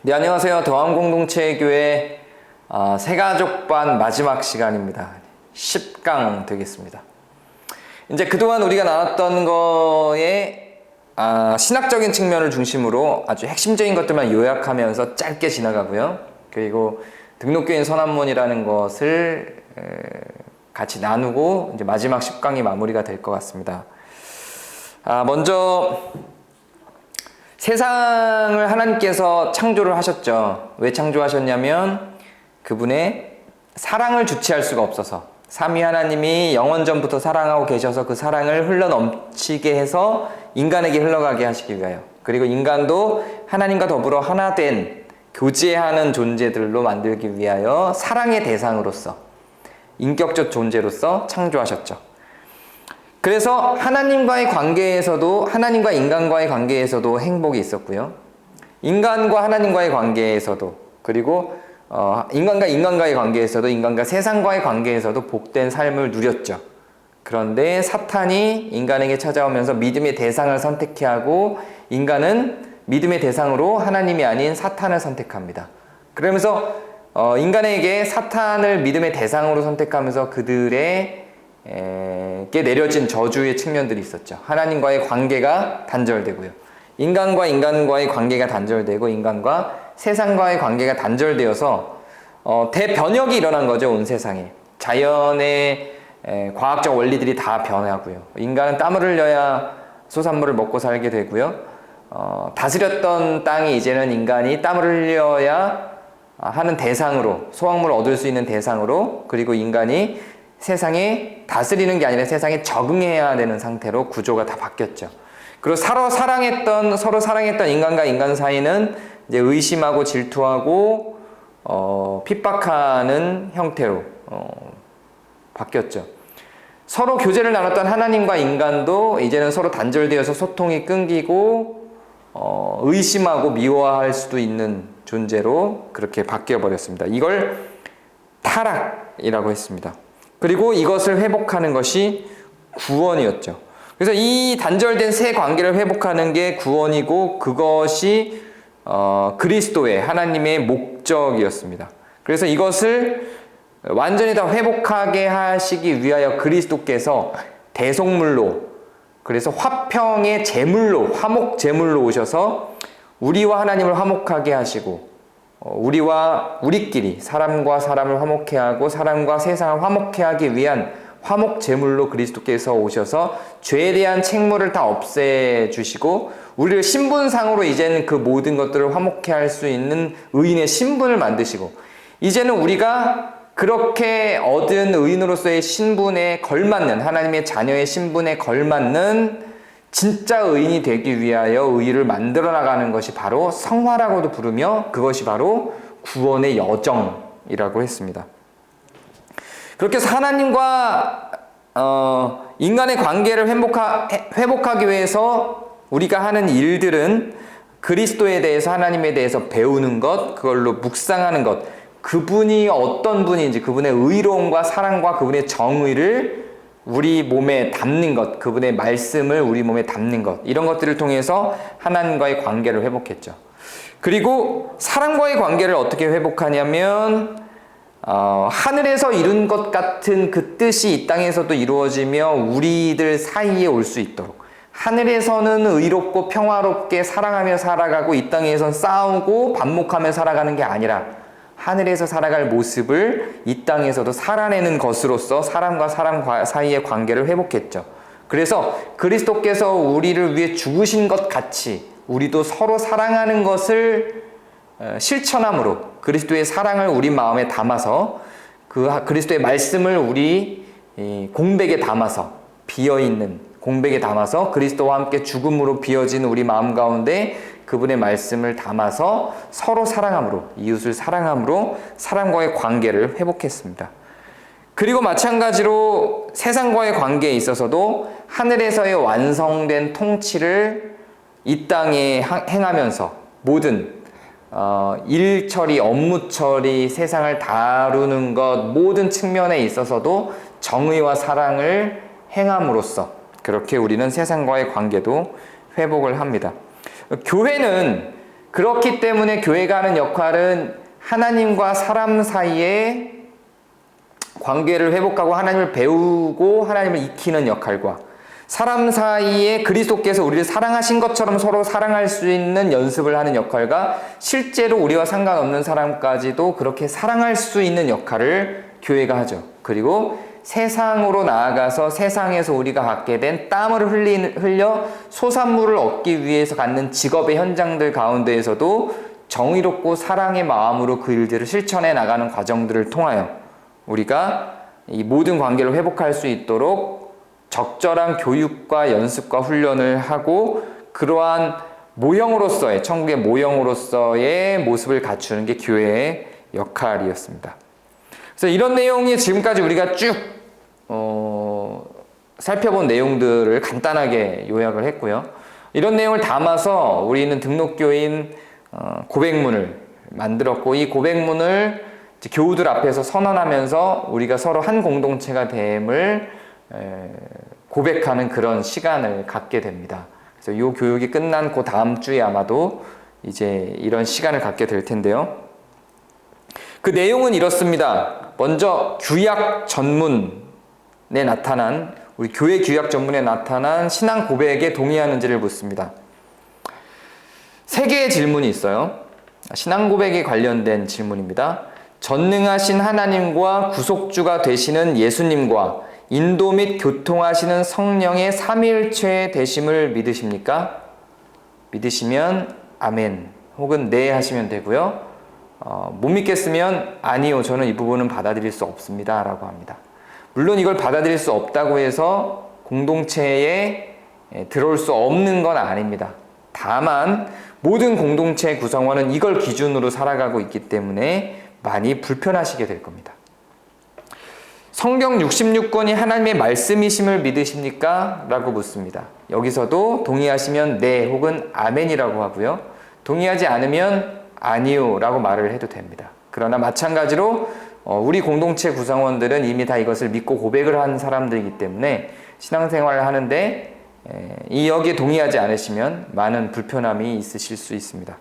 네, 안녕하세요. 더함공동체교회 새가족반 마지막 시간입니다. 10강 되겠습니다. 이제 그동안 우리가 나눴던 거에 신학적인 측면을 중심으로 아주 핵심적인 것들만 요약하면서 짧게 지나가고요. 그리고 등록교인 선한문이라는 것을 같이 나누고 이제 마지막 10강이 마무리가 될 것 같습니다. 먼저 세상을 하나님께서 창조를 하셨죠. 왜 창조하셨냐면 그분의 사랑을 주체할 수가 없어서, 삼위 하나님이 영원전부터 사랑하고 계셔서 그 사랑을 흘러넘치게 해서 인간에게 흘러가게 하시기 위하여, 그리고 인간도 하나님과 더불어 하나 된 교제하는 존재들로 만들기 위하여 사랑의 대상으로서, 인격적 존재로서 창조하셨죠. 그래서 하나님과의 관계에서도, 하나님과 인간과의 관계에서도 행복이 있었고요. 인간과 하나님과의 관계에서도, 그리고 인간과 인간과의 관계에서도, 인간과 세상과의 관계에서도 복된 삶을 누렸죠. 그런데 사탄이 인간에게 찾아오면서 믿음의 대상을 선택해 하고, 인간은 믿음의 대상으로 하나님이 아닌 사탄을 선택합니다. 그러면서 인간에게 사탄을 믿음의 대상으로 선택하면서 그들에게 내려진 저주의 측면들이 있었죠. 하나님과의 관계가 단절되고요. 인간과 인간과의 관계가 단절되고, 인간과 세상과의 관계가 단절되어서 대변혁이 일어난 거죠. 온 세상에. 자연의 과학적 원리들이 다 변하고요. 인간은 땀을 흘려야 소산물을 먹고 살게 되고요. 다스렸던 땅이 이제는 인간이 땀을 흘려야 하는 대상으로, 소확물을 얻을 수 있는 대상으로, 그리고 인간이 세상에 다스리는 게 아니라 세상에 적응해야 되는 상태로 구조가 다 바뀌었죠. 그리고 서로 사랑했던 인간과 인간 사이는 이제 의심하고 질투하고 핍박하는 형태로 바뀌었죠. 서로 교제를 나눴던 하나님과 인간도 이제는 서로 단절되어서 소통이 끊기고 의심하고 미워할 수도 있는 존재로 그렇게 바뀌어 버렸습니다. 이걸 타락이라고 했습니다. 그리고 이것을 회복하는 것이 구원이었죠. 그래서 이 단절된 새 관계를 회복하는 게 구원이고, 그것이 그리스도의, 하나님의 목적이었습니다. 그래서 이것을 완전히 다 회복하게 하시기 위하여 그리스도께서 대속물로, 그래서 화평의 제물로, 화목 제물로 오셔서 우리와 하나님을 화목하게 하시고, 우리끼리, 사람과 사람을 화목해 하고 사람과 세상을 화목해 하기 위한 화목 제물로 그리스도께서 오셔서 죄에 대한 책무를 다 없애주시고, 우리를 신분상으로 이제는 그 모든 것들을 화목해 할 수 있는 의인의 신분을 만드시고, 이제는 우리가 그렇게 얻은 의인으로서의 신분에 걸맞는, 하나님의 자녀의 신분에 걸맞는 진짜 의인이 되기 위하여 의를 만들어 나가는 것이 바로 성화라고도 부르며, 그것이 바로 구원의 여정이라고 했습니다. 그렇게 해서 하나님과 인간의 관계를 회복하기 위해서 우리가 하는 일들은 그리스도에 대해서, 하나님에 대해서 배우는 것, 그걸로 묵상하는 것, 그분이 어떤 분인지, 그분의 의로움과 사랑과 그분의 정의를 우리 몸에 담는 것, 그분의 말씀을 우리 몸에 담는 것, 이런 것들을 통해서 하나님과의 관계를 회복했죠. 그리고 사람과의 관계를 어떻게 회복하냐면 하늘에서 이룬 것 같은 그 뜻이 이 땅에서도 이루어지며 우리들 사이에 올 수 있도록, 하늘에서는 의롭고 평화롭게 사랑하며 살아가고 이 땅에선 싸우고 반목하며 살아가는 게 아니라 하늘에서 살아갈 모습을 이 땅에서도 살아내는 것으로서 사람과 사람 사이의 관계를 회복했죠. 그래서 그리스도께서 우리를 위해 죽으신 것 같이 우리도 서로 사랑하는 것을 실천함으로, 그리스도의 사랑을 우리 마음에 담아서, 그 그리스도의 말씀을 우리 공백에 담아서, 비어있는 공백에 담아서 그리스도와 함께 죽음으로 비어진 우리 마음 가운데 그분의 말씀을 담아서 서로 사랑함으로, 이웃을 사랑함으로 사람과의 관계를 회복했습니다. 그리고 마찬가지로 세상과의 관계에 있어서도 하늘에서의 완성된 통치를 이 땅에 행하면서 모든 일 처리, 업무 처리, 세상을 다루는 것, 모든 측면에 있어서도 정의와 사랑을 행함으로써 그렇게 우리는 세상과의 관계도 회복을 합니다. 교회는 그렇기 때문에 교회가 하는 역할은 하나님과 사람 사이에 관계를 회복하고 하나님을 배우고 하나님을 익히는 역할과 사람 사이에 그리스도께서 우리를 사랑하신 것처럼 서로 사랑할 수 있는 연습을 하는 역할과 실제로 우리와 상관없는 사람까지도 그렇게 사랑할 수 있는 역할을 교회가 하죠. 그리고 세상으로 나아가서 세상에서 우리가 갖게 된 땀을 흘려 소산물을 얻기 위해서 갖는 직업의 현장들 가운데에서도 정의롭고 사랑의 마음으로 그 일들을 실천해 나가는 과정들을 통하여 우리가 이 모든 관계를 회복할 수 있도록 적절한 교육과 연습과 훈련을 하고 그러한 모형으로서의 천국의 모형으로서의 모습을 갖추는 게 교회의 역할이었습니다. 그래서 이런 내용이 지금까지 우리가 쭉 살펴본 내용들을 간단하게 요약을 했고요. 이런 내용을 담아서 우리는 등록교인 고백문을 만들었고 이 고백문을 교우들 앞에서 선언하면서 우리가 서로 한 공동체가 됨을 고백하는 그런 시간을 갖게 됩니다. 그래서 이 교육이 끝난 그 다음 주에 아마도 이제 이런 시간을 갖게 될 텐데요. 그 내용은 이렇습니다. 먼저 구약 전문에 나타난 우리 교회 구약 전문에 나타난 신앙 고백에 동의하는지를 묻습니다. 3개의 질문이 있어요. 신앙 고백에 관련된 질문입니다. 전능하신 하나님과 구속주가 되시는 예수님과 인도 및 교통하시는 성령의 삼위일체 되심을 믿으십니까? 믿으시면 아멘 혹은 네 하시면 되고요. 못 믿겠으면 아니요, 저는 이 부분은 받아들일 수 없습니다 라고 합니다. 물론 이걸 받아들일 수 없다고 해서 공동체에 들어올 수 없는 건 아닙니다. 다만 모든 공동체 구성원은 이걸 기준으로 살아가고 있기 때문에 많이 불편하시게 될 겁니다. 성경 66권이 하나님의 말씀이심을 믿으십니까? 라고 묻습니다. 여기서도 동의하시면 네 혹은 아멘이라고 하고요. 동의하지 않으면 아니요 라고 말을 해도 됩니다. 그러나 마찬가지로 우리 공동체 구성원들은 이미 다 이것을 믿고 고백을 한 사람들이기 때문에 신앙생활을 하는데 여기에 동의하지 않으시면 많은 불편함이 있으실 수 있습니다.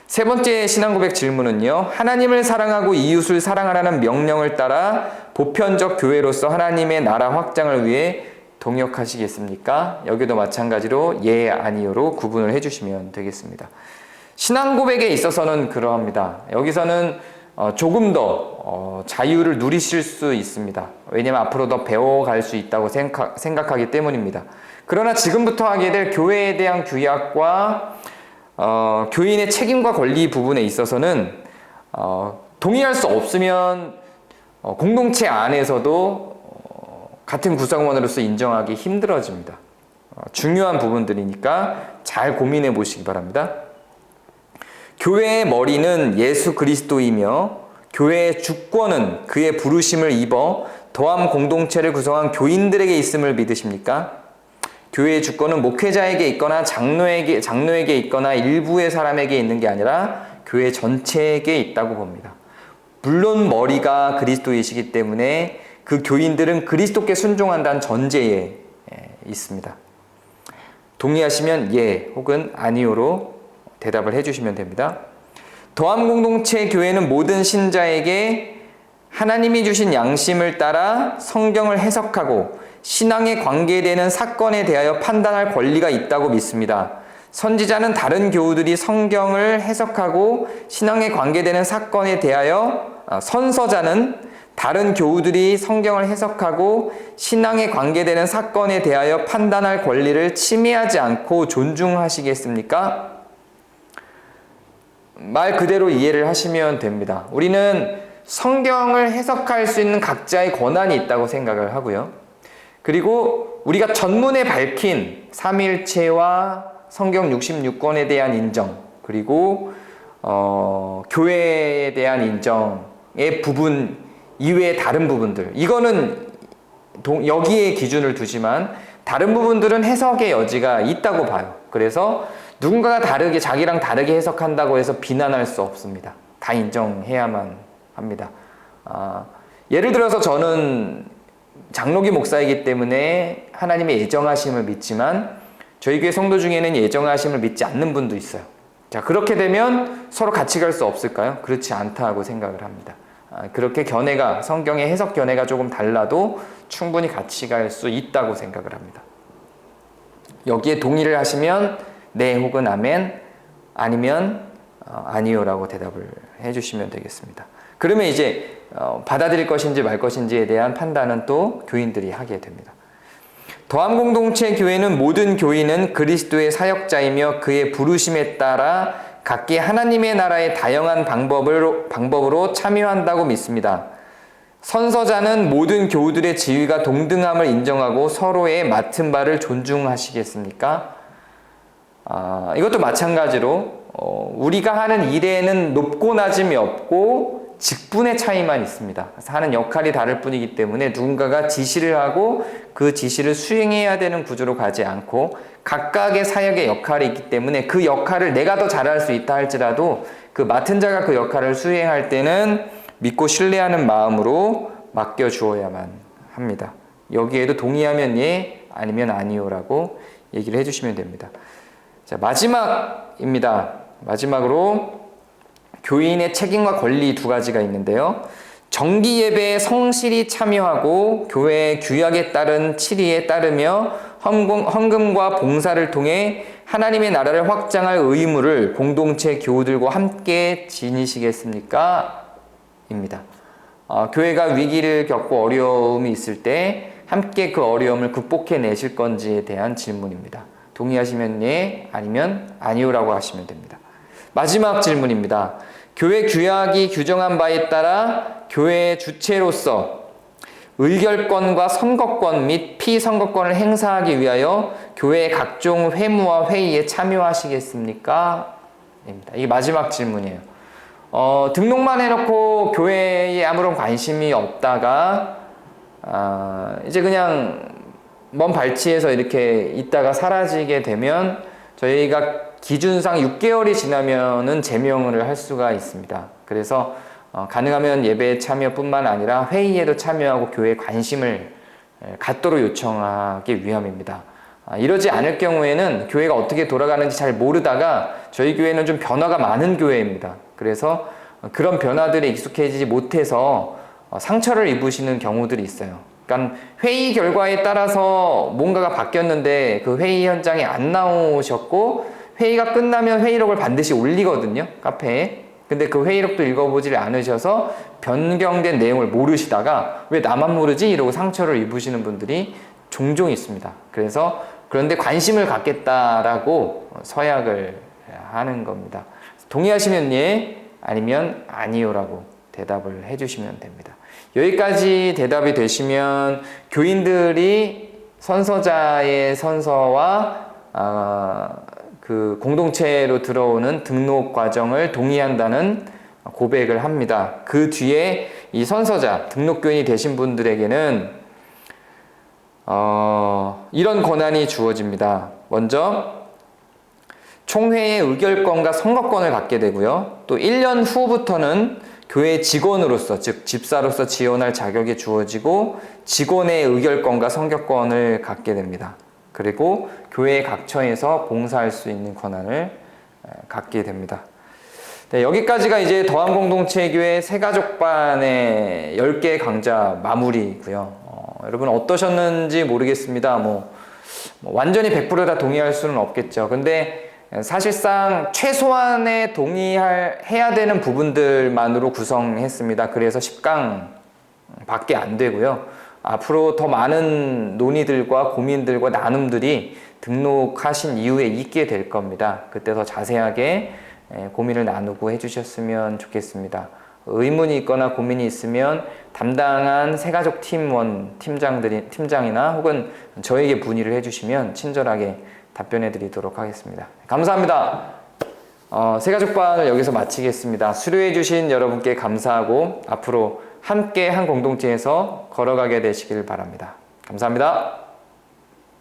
3번째 신앙고백 질문은요. 하나님을 사랑하고 이웃을 사랑하라는 명령을 따라 보편적 교회로서 하나님의 나라 확장을 위해 동역하시겠습니까? 여기도 마찬가지로 예, 아니요로 구분을 해주시면 되겠습니다. 신앙고백에 있어서는 그러합니다. 여기서는 조금 더 자유를 누리실 수 있습니다. 왜냐하면 앞으로 더 배워갈 수 있다고 생각하기 때문입니다. 그러나 지금부터 하게 될 교회에 대한 규약과 교인의 책임과 권리 부분에 있어서는 동의할 수 없으면 공동체 안에서도 같은 구성원으로서 인정하기 힘들어집니다. 중요한 부분들이니까 잘 고민해 보시기 바랍니다. 교회의 머리는 예수 그리스도이며 교회의 주권은 그의 부르심을 입어 더함 공동체를 구성한 교인들에게 있음을 믿으십니까? 교회의 주권은 목회자에게 있거나 장로에게 있거나 일부의 사람에게 있는 게 아니라 교회 전체에게 있다고 봅니다. 물론 머리가 그리스도이시기 때문에 그 교인들은 그리스도께 순종한다는 전제에 있습니다. 동의하시면 예 혹은 아니요로 대답을 해주시면 됩니다. 더함 공동체 교회는 모든 신자에게 하나님이 주신 양심을 따라 성경을 해석하고 신앙에 관계되는 사건에 대하여 판단할 권리가 있다고 믿습니다. 선지자는 다른 교우들이 성경을 해석하고 신앙에 관계되는 사건에 대하여 선서자는 다른 교우들이 성경을 해석하고 신앙에 관계되는 사건에 대하여 판단할 권리를 침해하지 않고 존중하시겠습니까? 말 그대로 이해를 하시면 됩니다. 우리는 성경을 해석할 수 있는 각자의 권한이 있다고 생각을 하고요. 그리고 우리가 전문에 밝힌 삼위일체와 성경 66권에 대한 인정, 그리고 교회에 대한 인정의 부분 이외의 다른 부분들, 이거는 여기에 기준을 두지만 다른 부분들은 해석의 여지가 있다고 봐요. 그래서 누군가가 다르게, 자기랑 다르게 해석한다고 해서 비난할 수 없습니다. 다 인정해야만 합니다. 예를 들어서 저는 장로교 목사이기 때문에 하나님의 예정하심을 믿지만 저희 교회 성도 중에는 예정하심을 믿지 않는 분도 있어요. 자, 그렇게 되면 서로 같이 갈 수 없을까요? 그렇지 않다고 생각을 합니다. 그렇게 견해가, 성경의 해석 견해가 조금 달라도 충분히 같이 갈 수 있다고 생각을 합니다. 여기에 동의를 하시면 네 혹은 아멘, 아니면 아니요라고 대답을 해주시면 되겠습니다. 그러면 이제 받아들일 것인지 말 것인지에 대한 판단은 또 교인들이 하게 됩니다. 더함공동체 교회는 모든 교인은 그리스도의 사역자이며 그의 부르심에 따라 각기 하나님의 나라의 다양한 방법으로 참여한다고 믿습니다. 선서자는 모든 교우들의 지위가 동등함을 인정하고 서로의 맡은 바를 존중하시겠습니까? 이것도 마찬가지로 우리가 하는 일에는 높고 낮음이 없고 직분의 차이만 있습니다. 하는 역할이 다를 뿐이기 때문에 누군가가 지시를 하고 그 지시를 수행해야 되는 구조로 가지 않고 각각의 사역의 역할이 있기 때문에 그 역할을 내가 더 잘할 수 있다 할지라도 그 맡은 자가 그 역할을 수행할 때는 믿고 신뢰하는 마음으로 맡겨주어야만 합니다. 여기에도 동의하면 예, 아니면 아니요라고 얘기를 해주시면 됩니다. 자, 마지막입니다. 마지막으로 교인의 책임과 권리 두 가지가 있는데요. 정기 예배에 성실히 참여하고 교회의 규약에 따른 치리에 따르며 헌금과 봉사를 통해 하나님의 나라를 확장할 의무를 공동체 교우들과 함께 지니시겠습니까? 입니다. 교회가 위기를 겪고 어려움이 있을 때 함께 그 어려움을 극복해 내실 건지에 대한 질문입니다. 동의하시면 예, 아니면 아니요라고 하시면 됩니다. 마지막 질문입니다. 교회 규약이 규정한 바에 따라 교회의 주체로서 의결권과 선거권 및 피선거권을 행사하기 위하여 교회의 각종 회무와 회의에 참여하시겠습니까? 입니다. 이게 마지막 질문이에요. 등록만 해놓고 교회에 아무런 관심이 없다가 이제 그냥 먼 발치에서 이렇게 있다가 사라지게 되면 저희가 기준상 6개월이 지나면은 제명을 할 수가 있습니다. 그래서 가능하면 예배에 참여뿐만 아니라 회의에도 참여하고 교회에 관심을 갖도록 요청하기 위함입니다. 이러지 않을 경우에는 교회가 어떻게 돌아가는지 잘 모르다가 저희 교회는 좀 변화가 많은 교회입니다. 그래서 그런 변화들에 익숙해지지 못해서 상처를 입으시는 경우들이 있어요. 그러니까 회의 결과에 따라서 뭔가가 바뀌었는데 그 회의 현장에 안 나오셨고 회의가 끝나면 회의록을 반드시 올리거든요, 카페에. 근데 그 회의록도 읽어보질 않으셔서 변경된 내용을 모르시다가 왜 나만 모르지? 이러고 상처를 입으시는 분들이 종종 있습니다. 그래서 그런데 관심을 갖겠다라고 서약을 하는 겁니다. 동의하시면 예, 아니면 아니요라고 대답을 해주시면 됩니다. 여기까지 대답이 되시면 교인들이 선서자의 선서와 그 공동체로 들어오는 등록 과정을 동의한다는 고백을 합니다. 그 뒤에 이 선서자, 등록교인이 되신 분들에게는 이런 권한이 주어집니다. 먼저 총회의 의결권과 선거권을 갖게 되고요. 또 1년 후부터는 교회 직원으로서, 즉 집사로서 지원할 자격이 주어지고 직원의 의결권과 선거권을 갖게 됩니다. 그리고 교회 각처에서 봉사할 수 있는 권한을 갖게 됩니다. 네, 여기까지가 이제 더함공동체교회 새가족반의 10개 강좌 마무리고요. 여러분 어떠셨는지 모르겠습니다. 완전히 100% 다 동의할 수는 없겠죠. 근데 사실상 최소한의 동의해야 되는 부분들만으로 구성했습니다. 그래서 10강 밖에 안 되고요. 앞으로 더 많은 논의들과 고민들과 나눔들이 등록하신 이후에 있게 될 겁니다. 그때 더 자세하게 고민을 나누고 해주셨으면 좋겠습니다. 의문이 있거나 고민이 있으면 담당한 새가족 팀장이나 혹은 저에게 문의를 해주시면 친절하게 답변해 드리도록 하겠습니다. 감사합니다. 새가족반을 여기서 마치겠습니다. 수료해 주신 여러분께 감사하고 앞으로 함께 한 공동체에서 걸어가게 되시길 바랍니다. 감사합니다.